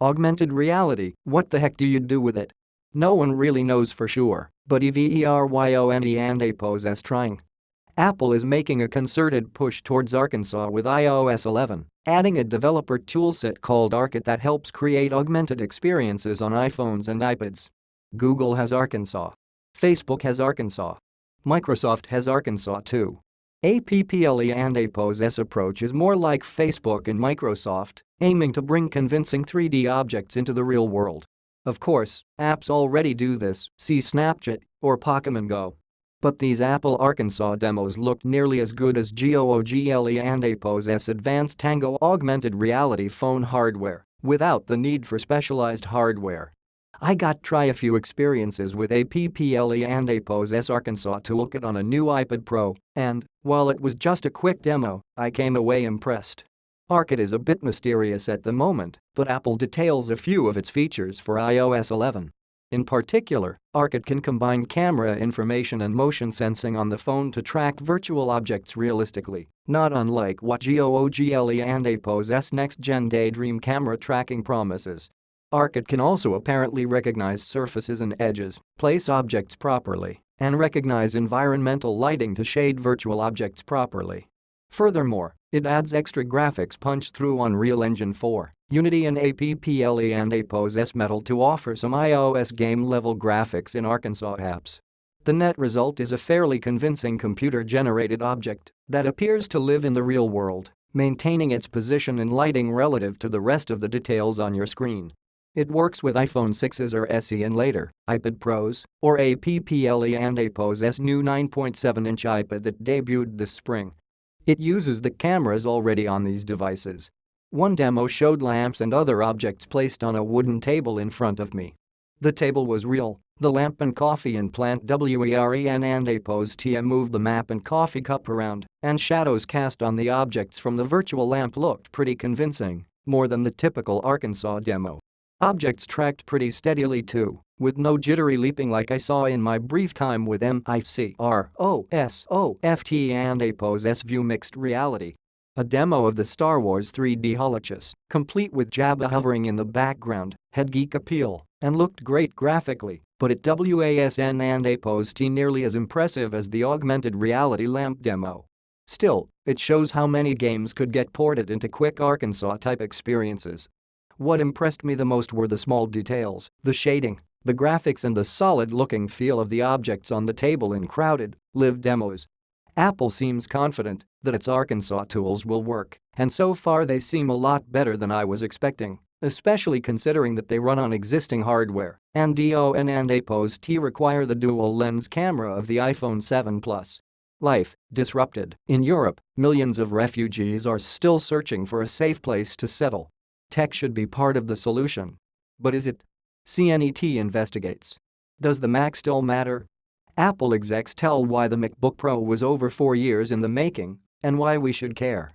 Augmented reality, what the heck do you do with it? No one really knows for sure, but Everyone and Apple's is trying. Apple is making a concerted push towards Arkansas with iOS 11, adding a developer toolset called Arcade that helps create augmented experiences on iPhones and iPads. Google has Arkansas. Facebook has Arkansas. Microsoft has Arkansas too. Apple and Apple's approach is more like Facebook and Microsoft, aiming to bring convincing 3D objects into the real world. Of course, apps already do this, see Snapchat or Pokemon Go. But these Apple Arkansas demos looked nearly as good as Google and Apple's advanced Tango augmented reality phone hardware, without the need for specialized hardware. I got to try a few experiences with Apple and Apple's Arkansas toolkit on a new iPad Pro, and, while it was just a quick demo, I came away impressed. Arcade is a bit mysterious at the moment, but Apple details a few of its features for iOS 11. In particular, Arcade can combine camera information and motion sensing on the phone to track virtual objects realistically, not unlike what Google and Apple's next-gen Daydream camera tracking promises. Arcade can also apparently recognize surfaces and edges, place objects properly, and recognize environmental lighting to shade virtual objects properly. Furthermore, it adds extra graphics punch through Unreal Engine 4, Unity and Apple and Apple's Metal to offer some iOS game-level graphics in Arkansas apps. The net result is a fairly convincing computer-generated object that appears to live in the real world, maintaining its position and lighting relative to the rest of the details on your screen. It works with iPhone 6s or SE and later, iPad Pros, or Apple and Apple's new 9.7-inch iPad that debuted this spring. It uses the cameras already on these devices. One demo showed lamps and other objects placed on a wooden table in front of me. The table was real, the lamp and coffee and plant WEREN and Apple's moved the map and coffee cup around, and shadows cast on the objects from the virtual lamp looked pretty convincing, more than the typical Arkansas demo. Objects tracked pretty steadily too, with no jittery leaping like I saw in my brief time with Microsoft and Apple's View Mixed Reality. A demo of the Star Wars 3D holochess, complete with Jabba hovering in the background, had geek appeal and looked great graphically, but it wasn't and Apple's nearly as impressive as the augmented reality lamp demo. Still, it shows how many games could get ported into quick Arkansas-type experiences. What impressed me the most were the small details, the shading, the graphics and the solid-looking feel of the objects on the table in crowded, live demos. Apple seems confident that its Arkansas tools will work, and so far they seem a lot better than I was expecting, especially considering that they run on existing hardware, and iOS and Apple's require the dual-lens camera of the iPhone 7 Plus. Life disrupted. In Europe, millions of refugees are still searching for a safe place to settle. Tech should be part of the solution. But is it? CNET investigates. Does the Mac still matter? Apple execs tell why the MacBook Pro was over 4 years in the making and why we should care.